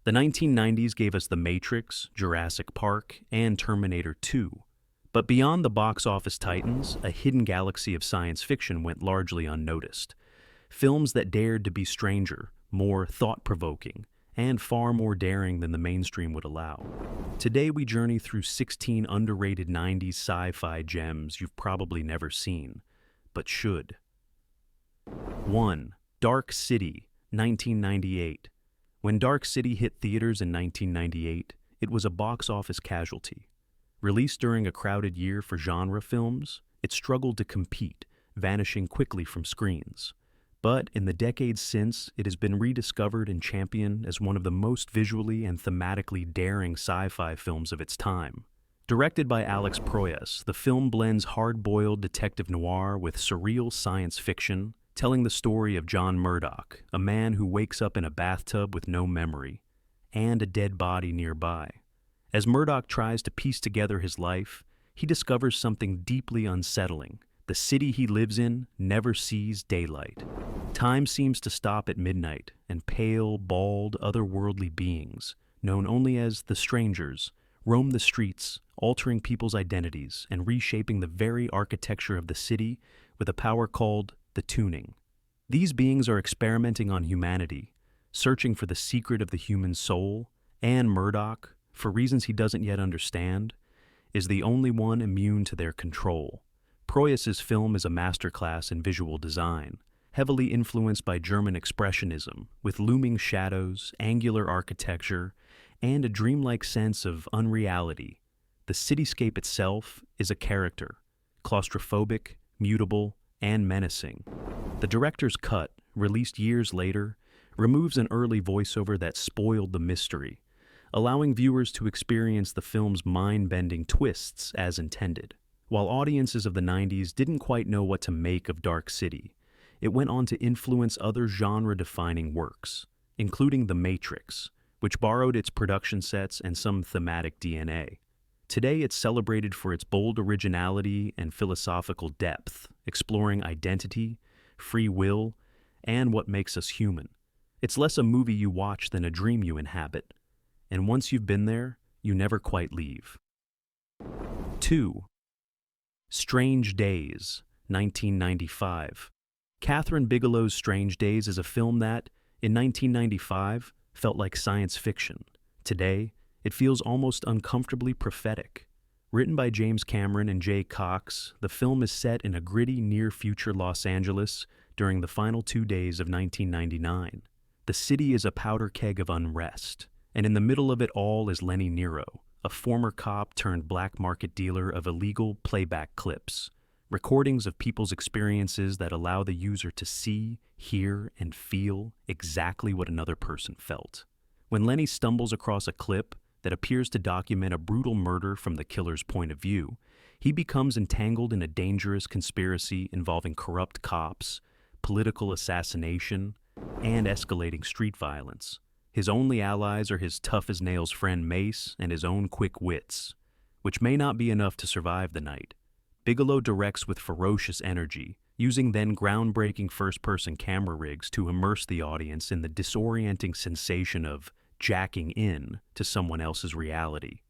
The 1990s gave us The Matrix, Jurassic Park, and Terminator 2. But beyond the box office titans, a hidden galaxy of science fiction went largely unnoticed. Films that dared to be stranger, more thought-provoking, and far more daring than the mainstream would allow. Today we journey through 16 underrated 90s sci-fi gems you've probably never seen, but should. 1. Dark City, 1998. When Dark City hit theaters in 1998, it was a box office casualty. Released during a crowded year for genre films, it struggled to compete, vanishing quickly from screens. But in the decades since, it has been rediscovered and championed as one of the most visually and thematically daring sci-fi films of its time. Directed by Alex Proyas, the film blends hard-boiled detective noir with surreal science fiction, telling the story of John Murdoch, a man who wakes up in a bathtub with no memory, and a dead body nearby. As Murdoch tries to piece together his life, he discovers something deeply unsettling. The city he lives in never sees daylight. Time seems to stop at midnight, and pale, bald, otherworldly beings, known only as the Strangers, roam the streets, altering people's identities and reshaping the very architecture of the city with a power called the tuning. These beings are experimenting on humanity, searching for the secret of the human soul, and Murdoch, for reasons he doesn't yet understand, is the only one immune to their control. Proyas's film is a masterclass in visual design, heavily influenced by German expressionism, with looming shadows, angular architecture, and a dreamlike sense of unreality. The cityscape itself is a character, claustrophobic, mutable, and menacing. The director's cut, released years later, removes an early voiceover that spoiled the mystery, allowing viewers to experience the film's mind-bending twists as intended. While audiences of the 90s didn't quite know what to make of Dark City, it went on to influence other genre-defining works, including The Matrix, which borrowed its production sets and some thematic DNA. Today it's celebrated for its bold originality and philosophical depth, exploring identity, free will, and what makes us human. It's less a movie you watch than a dream you inhabit, and once you've been there, you never quite leave. 2. Strange Days, 1995. Kathryn Bigelow's Strange Days is a film that, in 1995, felt like science fiction. Today, it feels almost uncomfortably prophetic. Written by James Cameron and Jay Cox, the film is set in a gritty near-future Los Angeles during the final 2 days of 1999. The city is a powder keg of unrest, and in the middle of it all is Lenny Nero, a former cop turned black market dealer of illegal playback clips, recordings of people's experiences that allow the user to see, hear, and feel exactly what another person felt. When Lenny stumbles across a clip that appears to document a brutal murder from the killer's point of view, he becomes entangled in a dangerous conspiracy involving corrupt cops, political assassination, and escalating street violence. His only allies are his tough-as-nails friend Mace and his own quick wits, which may not be enough to survive the night. Bigelow directs with ferocious energy, using then groundbreaking first-person camera rigs to immerse the audience in the disorienting sensation of jacking in to someone else's reality.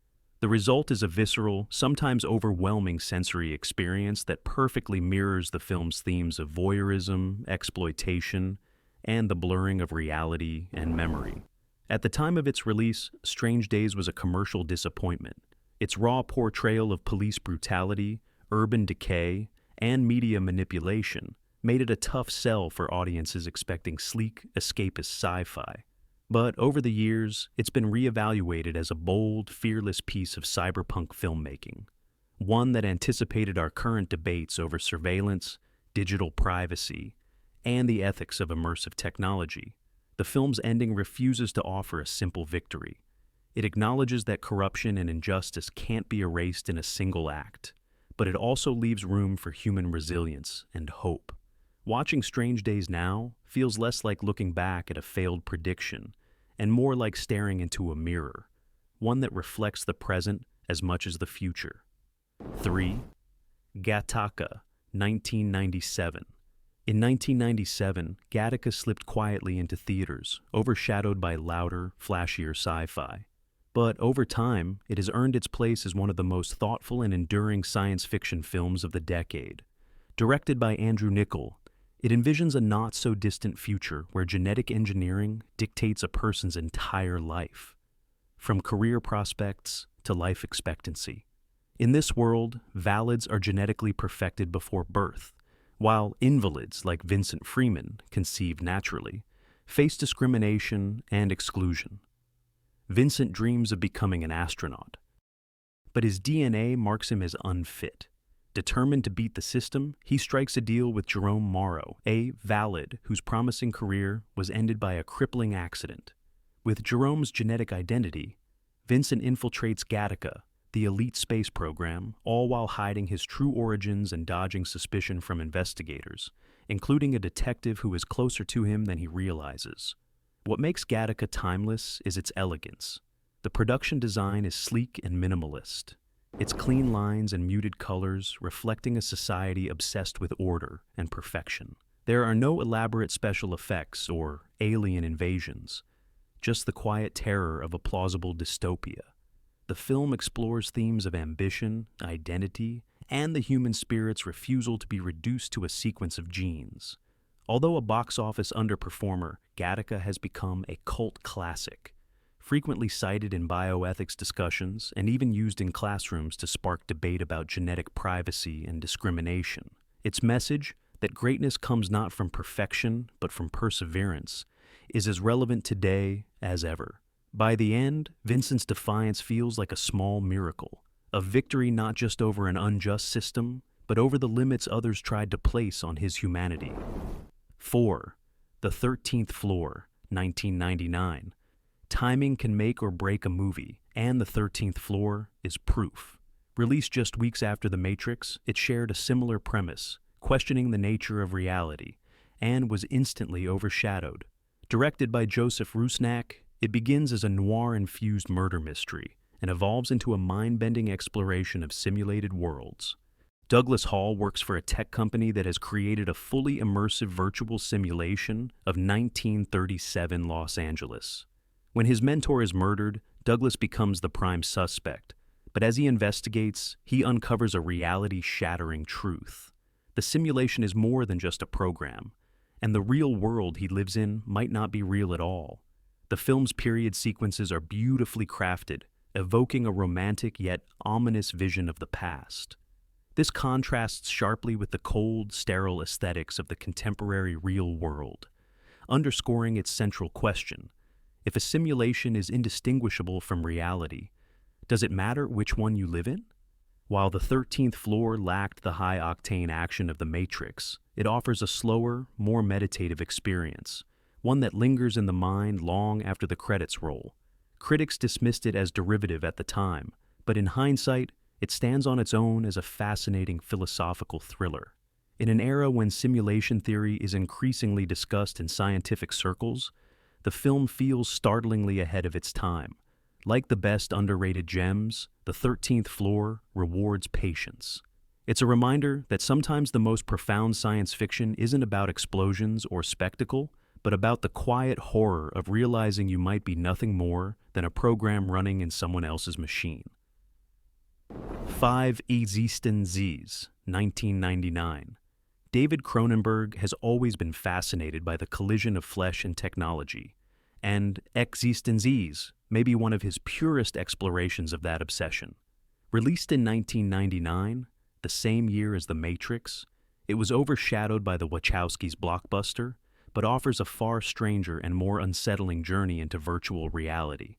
The result is a visceral, sometimes overwhelming sensory experience that perfectly mirrors the film's themes of voyeurism, exploitation, and the blurring of reality and memory. At the time of its release, Strange Days was a commercial disappointment. Its raw portrayal of police brutality, urban decay, and media manipulation made it a tough sell for audiences expecting sleek, escapist sci-fi. But over the years, it's been reevaluated as a bold, fearless piece of cyberpunk filmmaking, one that anticipated our current debates over surveillance, digital privacy, and the ethics of immersive technology. The film's ending refuses to offer a simple victory. It acknowledges that corruption and injustice can't be erased in a single act, but it also leaves room for human resilience and hope. Watching Strange Days now feels less like looking back at a failed prediction and more like staring into a mirror, one that reflects the present as much as the future. 3. Gattaca, 1997. In 1997, Gattaca slipped quietly into theaters, overshadowed by louder, flashier sci-fi. But over time, it has earned its place as one of the most thoughtful and enduring science fiction films of the decade. Directed by Andrew Niccol, it envisions a not-so-distant future where genetic engineering dictates a person's entire life, from career prospects to life expectancy. In this world, valids are genetically perfected before birth, while invalids like Vincent Freeman, conceived naturally, face discrimination and exclusion. Vincent dreams of becoming an astronaut, but his DNA marks him as unfit. Determined to beat the system, he strikes a deal with Jerome Morrow, a valid whose promising career was ended by a crippling accident. With Jerome's genetic identity, Vincent infiltrates Gattaca, the elite space program, all while hiding his true origins and dodging suspicion from investigators, including a detective who is closer to him than he realizes. What makes Gattaca timeless is its elegance. The production design is sleek and minimalist, its clean lines and muted colors reflecting a society obsessed with order and perfection. There are no elaborate special effects or alien invasions, just the quiet terror of a plausible dystopia. The film explores themes of ambition, identity, and the human spirit's refusal to be reduced to a sequence of genes. Although a box office underperformer, Gattaca has become a cult classic, frequently cited in bioethics discussions and even used in classrooms to spark debate about genetic privacy and discrimination. Its message, that greatness comes not from perfection but from perseverance, is as relevant today as ever. By the end, Vincent's defiance feels like a small miracle, a victory not just over an unjust system, but over the limits others tried to place on his humanity. 4. The 13th Floor, 1999. Timing can make or break a movie, and The 13th Floor is proof. Released just weeks after The Matrix, it shared a similar premise, questioning the nature of reality, and was instantly overshadowed. Directed by Joseph Rusnak, it begins as a noir-infused murder mystery and evolves into a mind-bending exploration of simulated worlds. Douglas Hall works for a tech company that has created a fully immersive virtual simulation of 1937 Los Angeles. When his mentor is murdered, Douglas becomes the prime suspect, but as he investigates, he uncovers a reality-shattering truth. The simulation is more than just a program, and the real world he lives in might not be real at all. The film's period sequences are beautifully crafted, evoking a romantic yet ominous vision of the past. This contrasts sharply with the cold, sterile aesthetics of the contemporary real world, underscoring its central question: if a simulation is indistinguishable from reality, does it matter which one you live in? While The 13th Floor lacked the high-octane action of The Matrix, it offers a slower, more meditative experience, one that lingers in the mind long after the credits roll. Critics dismissed it as derivative at the time, but in hindsight, it stands on its own as a fascinating philosophical thriller. In an era when simulation theory is increasingly discussed in scientific circles, the film feels startlingly ahead of its time. Like the best underrated gems, The 13th Floor rewards patience. It's a reminder that sometimes the most profound science fiction isn't about explosions or spectacle, but about the quiet horror of realizing you might be nothing more than a program running in someone else's machine. 5 eXistenZ, 1999. David Cronenberg has always been fascinated by the collision of flesh and technology, and eXistenZ may be one of his purest explorations of that obsession. Released in 1999, the same year as The Matrix, it was overshadowed by the Wachowskis' blockbuster, but offers a far stranger and more unsettling journey into virtual reality.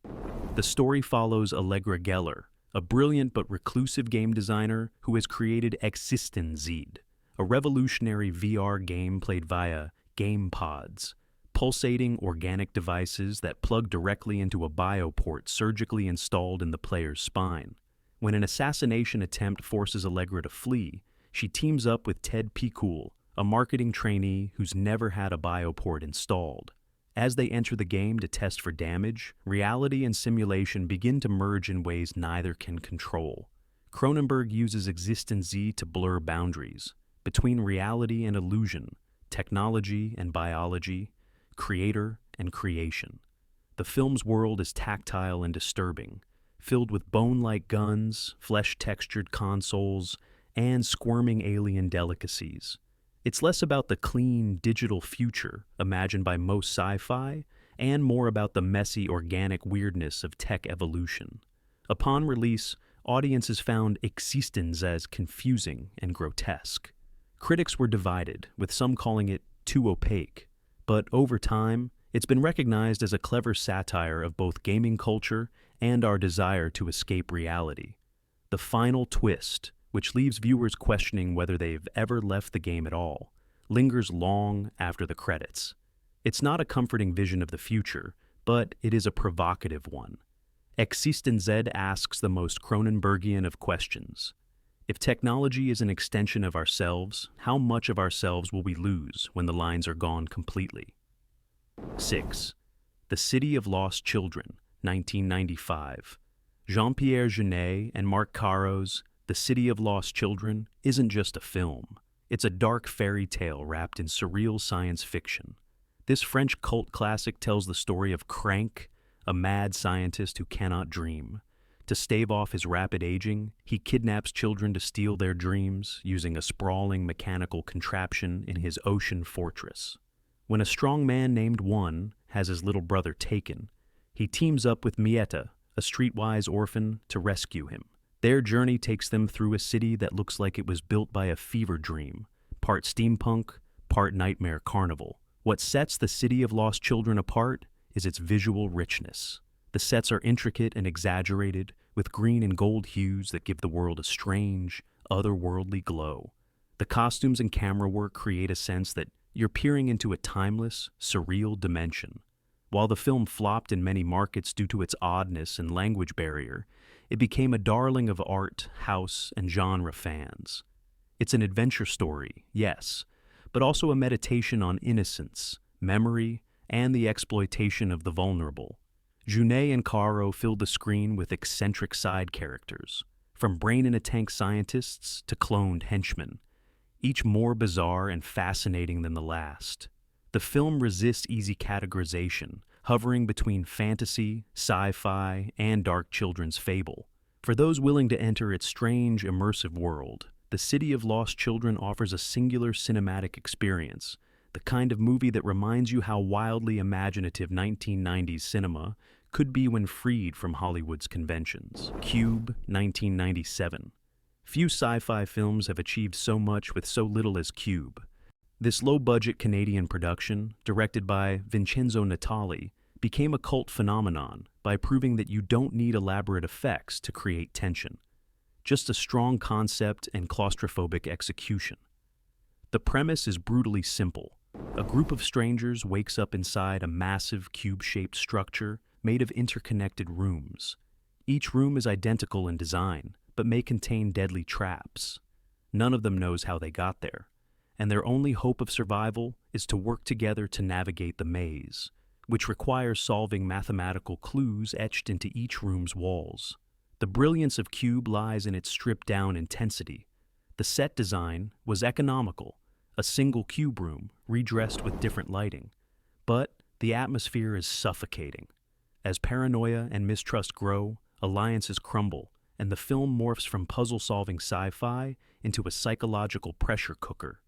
The story follows Allegra Geller, a brilliant but reclusive game designer who has created eXistenZ, a revolutionary VR game played via game pods, pulsating organic devices that plug directly into a bioport surgically installed in the player's spine. When an assassination attempt forces Allegra to flee, she teams up with Ted Picoul, a marketing trainee who's never had a bioport installed. As they enter the game to test for damage, reality and simulation begin to merge in ways neither can control. Cronenberg uses eXistenZ to blur boundaries between reality and illusion, technology and biology, creator and creation. The film's world is tactile and disturbing, filled with bone-like guns, flesh-textured consoles, and squirming alien delicacies. It's less about the clean, digital future imagined by most sci-fi, and more about the messy, organic weirdness of tech evolution. Upon release, audiences found eXistenZ confusing and grotesque. Critics were divided, with some calling it too opaque, but over time, it's been recognized as a clever satire of both gaming culture and our desire to escape reality. The final twist, which leaves viewers questioning whether they've ever left the game at all, lingers long after the credits. It's not a comforting vision of the future, but it is a provocative one. eXistenZ asks the most Cronenbergian of questions. If technology is an extension of ourselves, how much of ourselves will we lose when the lines are gone completely? 6. The City of Lost Children, 1995. Jean-Pierre Jeunet and Marc Caro's The City of Lost Children isn't just a film. It's a dark fairy tale wrapped in surreal science fiction. This French cult classic tells the story of Crank, a mad scientist who cannot dream. To stave off his rapid aging, he kidnaps children to steal their dreams using a sprawling mechanical contraption in his ocean fortress. When a strong man named One has his little brother taken, he teams up with Mietta, a streetwise orphan, to rescue him. Their journey takes them through a city that looks like it was built by a fever dream, part steampunk, part nightmare carnival. What sets The City of Lost Children apart is its visual richness. The sets are intricate and exaggerated, with green and gold hues that give the world a strange, otherworldly glow. The costumes and camera work create a sense that you're peering into a timeless, surreal dimension. While the film flopped in many markets due to its oddness and language barrier, it became a darling of art, house, and genre fans. It's an adventure story, yes, but also a meditation on innocence, memory, and the exploitation of the vulnerable. Jeunet and Caro filled the screen with eccentric side characters, from brain-in-a-tank scientists to cloned henchmen, each more bizarre and fascinating than the last. The film resists easy categorization, hovering between fantasy, sci-fi, and dark children's fable. For those willing to enter its strange, immersive world, The City of Lost Children offers a singular cinematic experience, the kind of movie that reminds you how wildly imaginative 1990s cinema could be when freed from Hollywood's conventions. Cube, 1997. Few sci-fi films have achieved so much with so little as Cube. This low-budget Canadian production, directed by Vincenzo Natali, became a cult phenomenon by proving that you don't need elaborate effects to create tension. Just a strong concept and claustrophobic execution. The premise is brutally simple. A group of strangers wakes up inside a massive cube-shaped structure made of interconnected rooms. Each room is identical in design, but may contain deadly traps. None of them knows how they got there, and their only hope of survival is to work together to navigate the maze, which requires solving mathematical clues etched into each room's walls. The brilliance of Cube lies in its stripped-down intensity. The set design was economical, a single cube room, redressed with different lighting. But the atmosphere is suffocating. As paranoia and mistrust grow, alliances crumble, and the film morphs from puzzle-solving sci-fi into a psychological pressure cooker.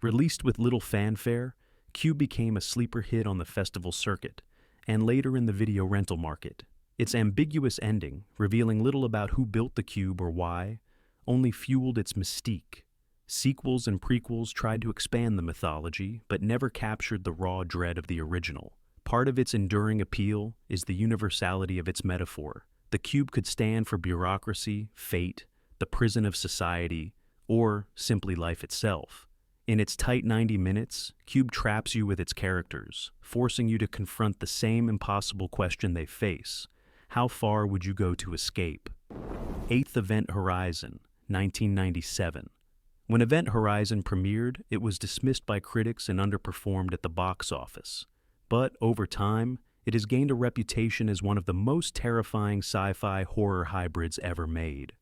Released with little fanfare, Cube became a sleeper hit on the festival circuit, and later in the video rental market. Its ambiguous ending, revealing little about who built the cube or why, only fueled its mystique. Sequels and prequels tried to expand the mythology, but never captured the raw dread of the original. Part of its enduring appeal is the universality of its metaphor. The cube could stand for bureaucracy, fate, the prison of society, or simply life itself. In its tight 90 minutes, Cube traps you with its characters, forcing you to confront the same impossible question they face. How far would you go to escape? 8th Event Horizon, 1997. When Event Horizon premiered, it was dismissed by critics and underperformed at the box office. But over time, it has gained a reputation as one of the most terrifying sci-fi horror hybrids ever made.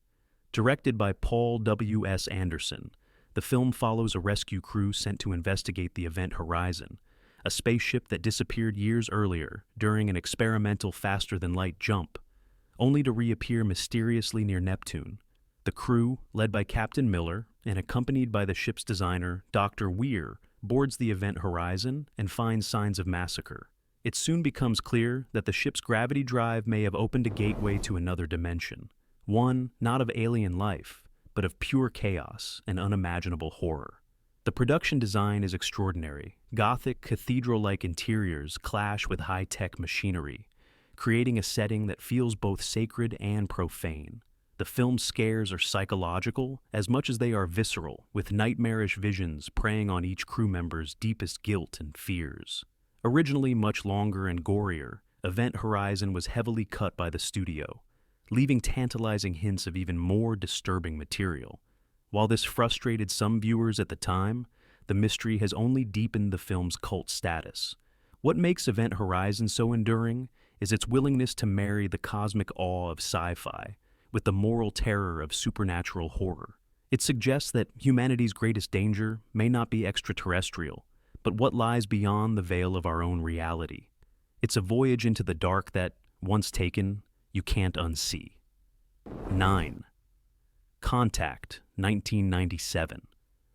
Directed by Paul W.S. Anderson, The film follows a rescue crew sent to investigate the Event Horizon, a spaceship that disappeared years earlier during an experimental faster-than-light jump, only to reappear mysteriously near Neptune. The crew, led by Captain Miller and accompanied by the ship's designer, Dr. Weir, boards the Event Horizon and finds signs of massacre. It soon becomes clear that the ship's gravity drive may have opened a gateway to another dimension, one not of alien life, but of pure chaos and unimaginable horror. The production design is extraordinary. Gothic, cathedral-like interiors clash with high-tech machinery, creating a setting that feels both sacred and profane. The film's scares are psychological as much as they are visceral, with nightmarish visions preying on each crew member's deepest guilt and fears. Originally much longer and gorier, Event Horizon was heavily cut by the studio, leaving tantalizing hints of even more disturbing material. While this frustrated some viewers at the time, the mystery has only deepened the film's cult status. What makes Event Horizon so enduring is its willingness to marry the cosmic awe of sci-fi with the moral terror of supernatural horror. It suggests that humanity's greatest danger may not be extraterrestrial, but what lies beyond the veil of our own reality. It's a voyage into the dark that, once taken, you can't unsee. 9. Contact, 1997.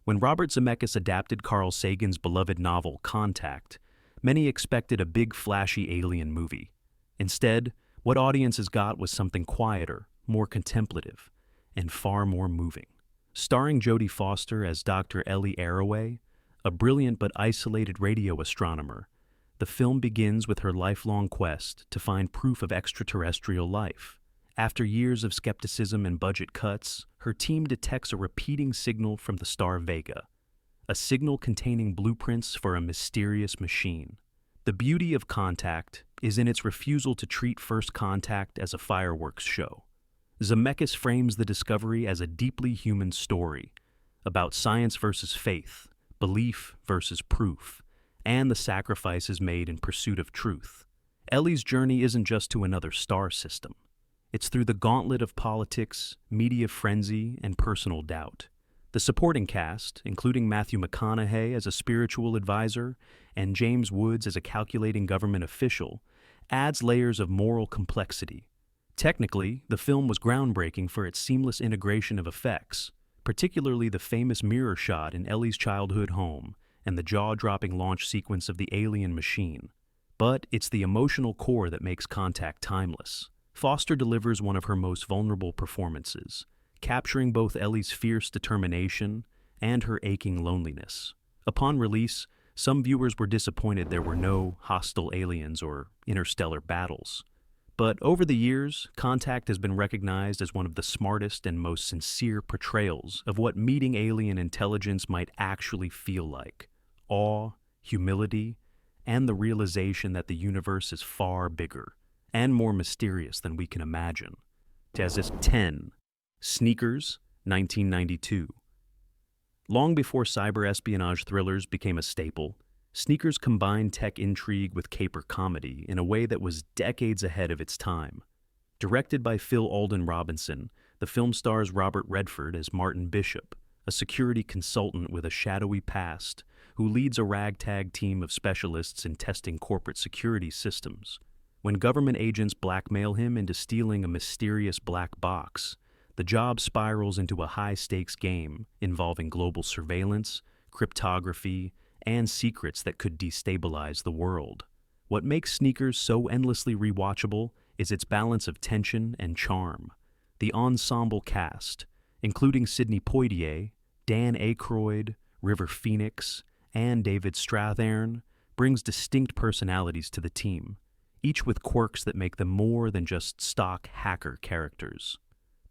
When Robert Zemeckis adapted Carl Sagan's beloved novel Contact, many expected a big flashy alien movie. Instead, what audiences got was something quieter, more contemplative, and far more moving. Starring Jodie Foster as Dr. Ellie Arroway, a brilliant but isolated radio astronomer, the film begins with her lifelong quest to find proof of extraterrestrial life. After years of skepticism and budget cuts, her team detects a repeating signal from the star Vega, a signal containing blueprints for a mysterious machine. The beauty of Contact is in its refusal to treat First Contact as a fireworks show. Zemeckis frames the discovery as a deeply human story about science versus faith, belief versus proof, and the sacrifices made in pursuit of truth. Ellie's journey isn't just to another star system. It's through the gauntlet of politics, media frenzy, and personal doubt. The supporting cast, including Matthew McConaughey as a spiritual advisor and James Woods as a calculating government official, adds layers of moral complexity. Technically, the film was groundbreaking for its seamless integration of effects, particularly the famous mirror shot in Ellie's childhood home and the jaw-dropping launch sequence of the alien machine. But it's the emotional core that makes Contact timeless. Foster delivers one of her most vulnerable performances, capturing both Ellie's fierce determination and her aching loneliness. Upon release, some viewers were disappointed there were no hostile aliens or interstellar battles. But over the years, Contact has been recognized as one of the smartest and most sincere portrayals of what meeting alien intelligence might actually feel like: awe, humility, and the realization that the universe is far bigger and more mysterious than we can imagine. 10. Sneakers, 1992. Long before cyber espionage thrillers became a staple, Sneakers combined tech intrigue with caper comedy in a way that was decades ahead of its time. Directed by Phil Alden Robinson, the film stars Robert Redford as Martin Bishop, a security consultant with a shadowy past who leads a ragtag team of specialists in testing corporate security systems. When government agents blackmail him into stealing a mysterious black box, the job spirals into a high-stakes game involving global surveillance, cryptography, and secrets that could destabilize the world. What makes Sneakers so endlessly rewatchable is its balance of tension and charm. The ensemble cast, including Sidney Poitier, Dan Aykroyd, River Phoenix, and David Strathairn, brings distinct personalities to the team, each with quirks that make them more than just stock hacker characters.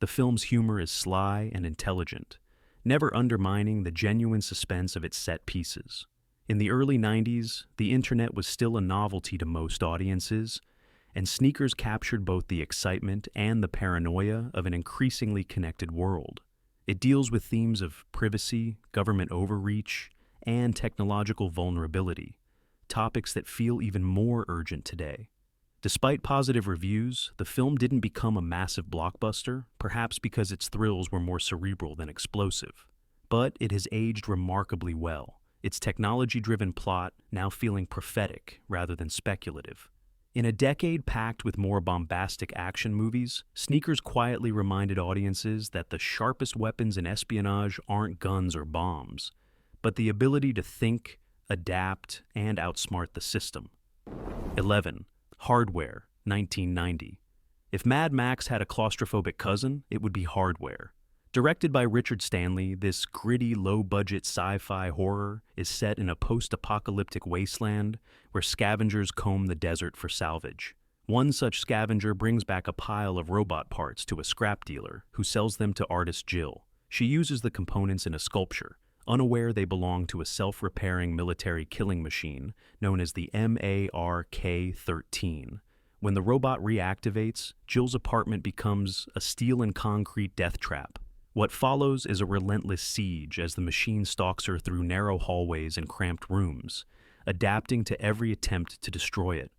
The film's humor is sly and intelligent, never undermining the genuine suspense of its set pieces. In the early 90s, the internet was still a novelty to most audiences, and Sneakers captured both the excitement and the paranoia of an increasingly connected world. It deals with themes of privacy, government overreach, and technological vulnerability, topics that feel even more urgent today. Despite positive reviews, the film didn't become a massive blockbuster, perhaps because its thrills were more cerebral than explosive. but it has aged remarkably well, its technology-driven plot now feeling prophetic rather than speculative. In a decade packed with more bombastic action movies, Sneakers quietly reminded audiences that the sharpest weapons in espionage aren't guns or bombs, but the ability to think, adapt, and outsmart the system. 11. Hardware, 1990. If Mad Max had a claustrophobic cousin, it would be Hardware. Directed by Richard Stanley, this gritty, low-budget sci-fi horror is set in a post-apocalyptic wasteland where scavengers comb the desert for salvage. One such scavenger brings back a pile of robot parts to a scrap dealer, who sells them to artist Jill. She uses the components in a sculpture, unaware they belong to a self-repairing military killing machine known as the MARK-13. When the robot reactivates, Jill's apartment becomes a steel and concrete death trap. What follows is a relentless siege as the machine stalks her through narrow hallways and cramped rooms, adapting to every attempt to destroy it.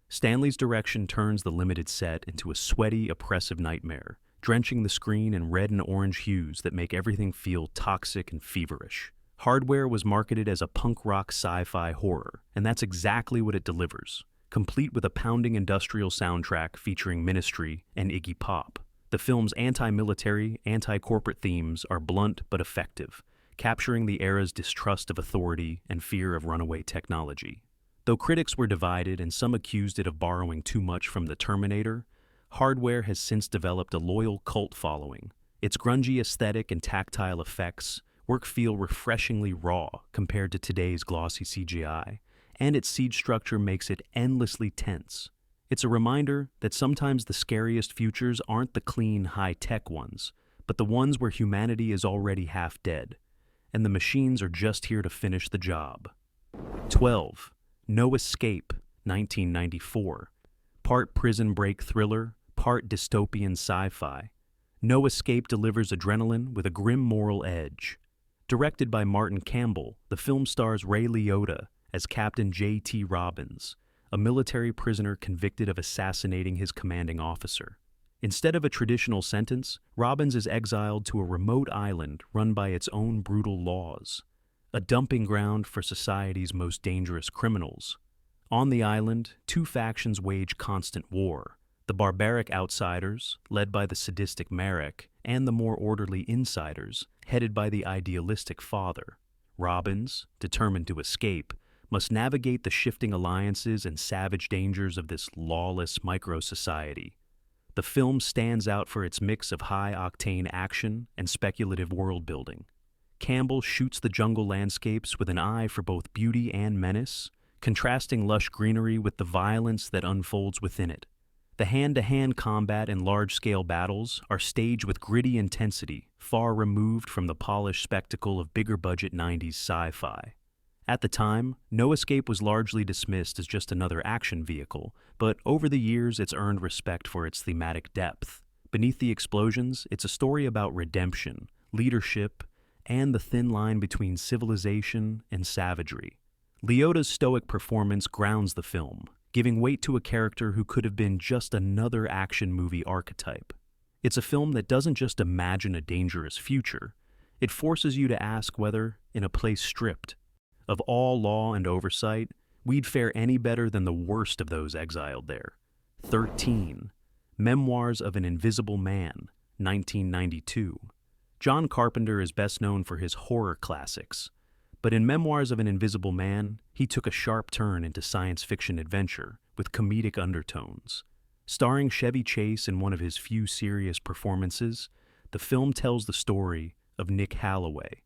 Stanley's direction turns the limited set into a sweaty, oppressive nightmare, drenching the screen in red and orange hues that make everything feel toxic and feverish. Hardware was marketed as a punk rock sci-fi horror, and that's exactly what it delivers, complete with a pounding industrial soundtrack featuring Ministry and Iggy Pop. The film's anti-military, anti-corporate themes are blunt but effective, capturing the era's distrust of authority and fear of runaway technology. Though critics were divided and some accused it of borrowing too much from The Terminator, Hardware has since developed a loyal cult following. Its grungy aesthetic and tactile effects feel refreshingly raw compared to today's glossy CGI, and its siege structure makes it endlessly tense. It's a reminder that sometimes the scariest futures aren't the clean, high-tech ones, but the ones where humanity is already half dead, and the machines are just here to finish the job. 12. No Escape, 1994. Part prison break thriller, part dystopian sci-fi. No Escape delivers adrenaline with a grim moral edge. Directed by Martin Campbell, the film stars Ray Liotta as Captain J.T. Robbins, a military prisoner convicted of assassinating his commanding officer. Instead of a traditional sentence, Robbins is exiled to a remote island run by its own brutal laws, a dumping ground for society's most dangerous criminals. On the island, two factions wage constant war: the barbaric outsiders, led by the sadistic Marek, and the more orderly insiders, headed by the idealistic father. Robbins, determined to escape, must navigate the shifting alliances and savage dangers of this lawless micro-society. The film stands out for its mix of high-octane action and speculative world-building. Campbell shoots the jungle landscapes with an eye for both beauty and menace, contrasting lush greenery with the violence that unfolds within it. The hand-to-hand combat and large-scale battles are staged with gritty intensity, far removed from the polished spectacle of bigger-budget 90s sci-fi. At the time, No Escape was largely dismissed as just another action vehicle, but over the years it's earned respect for its thematic depth. Beneath the explosions, it's a story about redemption, leadership, and the thin line between civilization and savagery. Liotta's stoic performance grounds the film, giving weight to a character who could have been just another action movie archetype. It's a film that doesn't just imagine a dangerous future, it forces you to ask whether, in a place stripped of all law and oversight, we'd fare any better than the worst of those exiled there. 13. Memoirs of an Invisible Man, 1992. John Carpenter is best known for his horror classics, but in Memoirs of an Invisible Man, he took a sharp turn into science fiction adventure with comedic undertones. Starring Chevy Chase in one of his few serious performances, the film tells the story of Nick Halloway,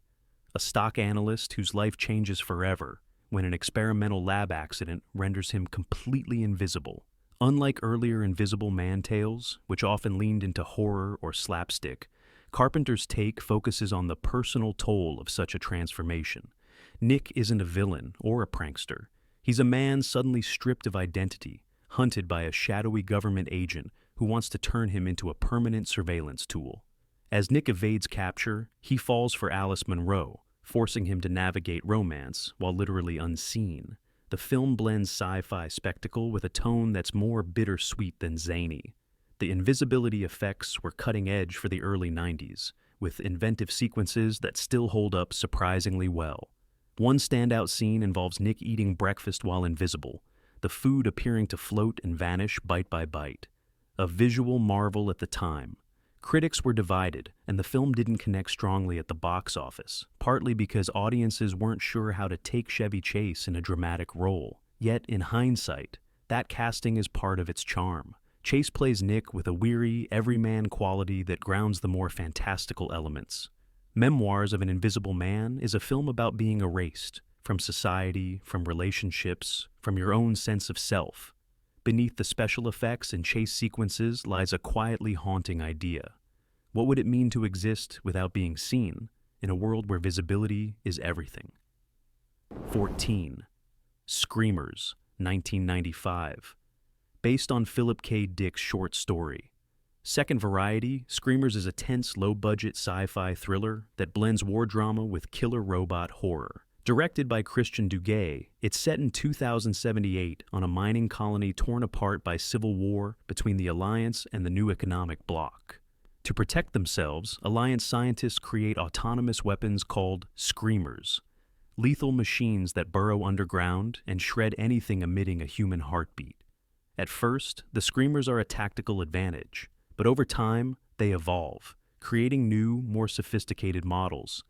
a stock analyst whose life changes forever when an experimental lab accident renders him completely invisible. Unlike earlier Invisible Man tales, which often leaned into horror or slapstick, Carpenter's take focuses on the personal toll of such a transformation. Nick isn't a villain or a prankster. He's a man suddenly stripped of identity, hunted by a shadowy government agent who wants to turn him into a permanent surveillance tool. As Nick evades capture, he falls for Alice Munro, forcing him to navigate romance while literally unseen. The film blends sci-fi spectacle with a tone that's more bittersweet than zany. The invisibility effects were cutting edge for the early 90s, with inventive sequences that still hold up surprisingly well. One standout scene involves Nick eating breakfast while invisible, the food appearing to float and vanish bite by bite. A visual marvel at the time. Critics were divided, and the film didn't connect strongly at the box office, partly because audiences weren't sure how to take Chevy Chase in a dramatic role. Yet, in hindsight, that casting is part of its charm. Chase plays Nick with a weary, everyman quality that grounds the more fantastical elements. Memoirs of an Invisible Man is a film about being erased from society, from relationships, from your own sense of self. Beneath the special effects and chase sequences lies a quietly haunting idea. What would it mean to exist without being seen in a world where visibility is everything? 14. Screamers, 1995. Based on Philip K. Dick's short story. Second variety, Screamers is a tense, low-budget sci-fi thriller that blends war drama with killer robot horror. Directed by Christian Duguay, it's set in 2078 on a mining colony torn apart by civil war between the Alliance and the New Economic Bloc. To protect themselves, Alliance scientists create autonomous weapons called Screamers, lethal machines that burrow underground and shred anything emitting a human heartbeat. At first, the Screamers are a tactical advantage, but over time, they evolve, creating new, more sophisticated models,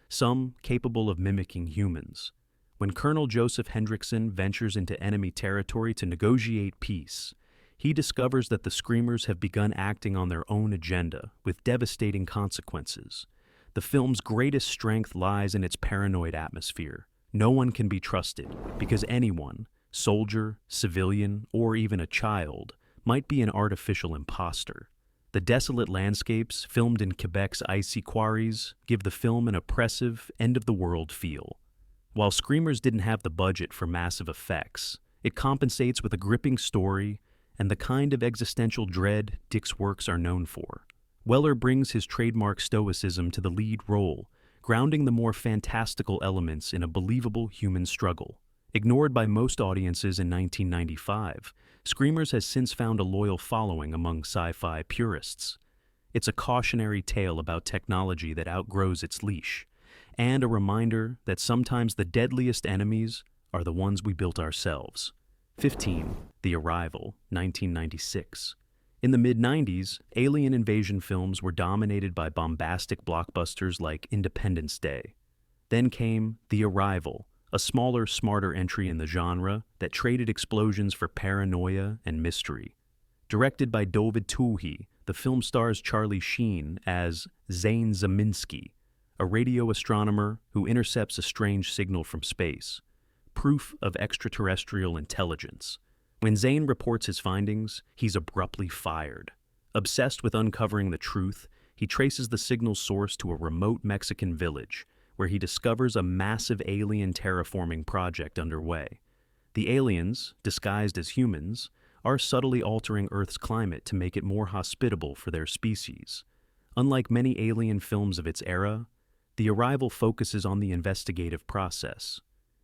some capable of mimicking humans. When Colonel Joseph Hendrickson ventures into enemy territory to negotiate peace, he discovers that the Screamers have begun acting on their own agenda, with devastating consequences. The film's greatest strength lies in its paranoid atmosphere. No one can be trusted, because anyone, soldier, civilian, or even a child, might be an artificial imposter. The desolate landscapes, filmed in Quebec's icy quarries, give the film an oppressive, end-of-the-world feel. While Screamers didn't have the budget for massive effects, it compensates with a gripping story and the kind of existential dread Dick's works are known for. Weller brings his trademark stoicism to the lead role, grounding the more fantastical elements in a believable human struggle. Ignored by most audiences in 1995, Screamers has since found a loyal following among sci-fi purists. It's a cautionary tale about technology that outgrows its leash, and a reminder that sometimes the deadliest enemies are the ones we built ourselves. 15. The Arrival, 1996. In the mid-90s, alien invasion films were dominated by bombastic blockbusters like Independence Day. Then came The Arrival, a smaller, smarter entry in the genre that traded explosions for paranoia and mystery. Directed by David Twohy, the film stars Charlie Sheen as Zane Zeminski, a radio astronomer who intercepts a strange signal from space, proof of extraterrestrial intelligence. When Zane reports his findings, he's abruptly fired. Obsessed with uncovering the truth, he traces the signal's source to a remote Mexican village, where he discovers a massive alien terraforming project underway. The aliens, disguised as humans, are subtly altering Earth's climate to make it more hospitable for their species. Unlike many alien films of its era, The Arrival focuses on the investigative process.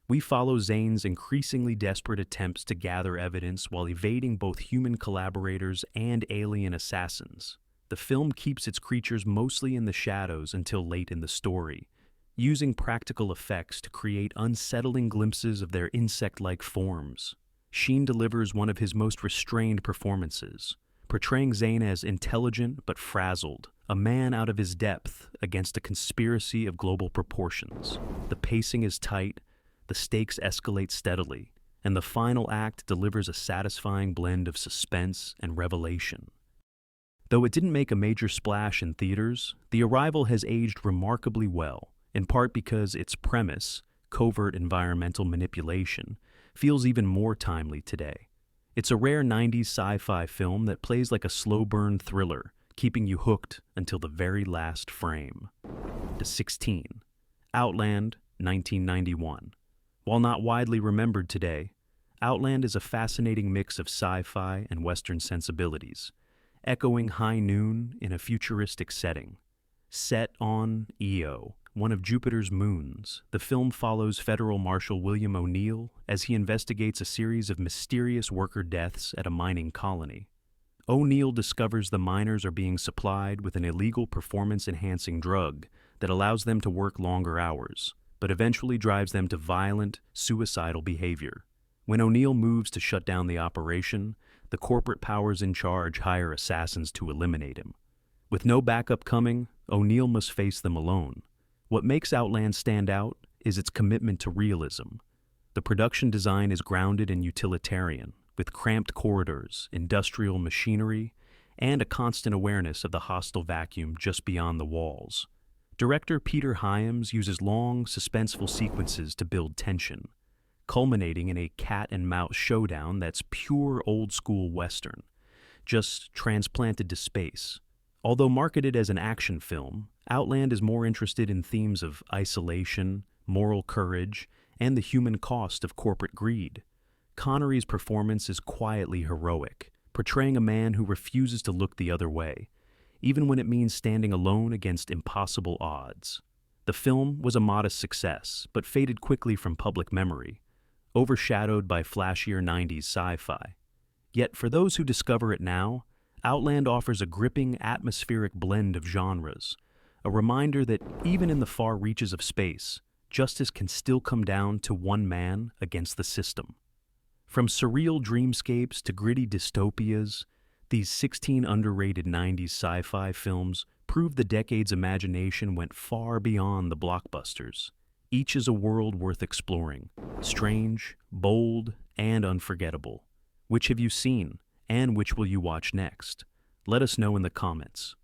We follow Zane's increasingly desperate attempts to gather evidence while evading both human collaborators and alien assassins. The film keeps its creatures mostly in the shadows until late in the story, using practical effects to create unsettling glimpses of their insect-like forms. Sheen delivers one of his most restrained performances, portraying Zane as intelligent but frazzled, a man out of his depth against a conspiracy of global proportions. The pacing is tight, the stakes escalate steadily, and the final act delivers a satisfying blend of suspense and revelation. Though it didn't make a major splash in theaters, The Arrival has aged remarkably well, in part because its premise, covert environmental manipulation, feels even more timely today. It's a rare 90s sci-fi film that plays like a slow-burn thriller, keeping you hooked until the very last frame. 16. Outland, 1991. While not widely remembered today, Outland is a fascinating mix of sci-fi and Western sensibilities, echoing high noon in a futuristic setting. Set on Io, one of Jupiter's moons, the film follows Federal Marshal William O'Neill as he investigates a series of mysterious worker deaths at a mining colony. O'Neill discovers the miners are being supplied with an illegal performance-enhancing drug that allows them to work longer hours, but eventually drives them to violent, suicidal behavior. When O'Neill moves to shut down the operation, the corporate powers in charge hire assassins to eliminate him. With no backup coming, O'Neill must face them alone. What makes Outland stand out is its commitment to realism. The production design is grounded and utilitarian, with cramped corridors, industrial machinery, and a constant awareness of the hostile vacuum just beyond the walls. Director Peter Hyams uses long, suspenseful sequences to build tension, culminating in a cat-and-mouse showdown that's pure old-school Western, just transplanted to space. Although marketed as an action film, Outland is more interested in themes of isolation, moral courage, and the human cost of corporate greed. Connery's performance is quietly heroic, portraying a man who refuses to look the other way, even when it means standing alone against impossible odds. The film was a modest success, but faded quickly from public memory, overshadowed by flashier 90s sci-fi. Yet for those who discover it now, Outland offers a gripping, atmospheric blend of genres, a reminder that even in the far reaches of space, justice can still come down to one man against the system. From surreal dreamscapes to gritty dystopias, these 16 underrated 90s sci-fi films prove the decade's imagination went far beyond the blockbusters. Each is a world worth exploring, strange, bold, and unforgettable. Which have you seen, and which will you watch next? Let us know in the comments.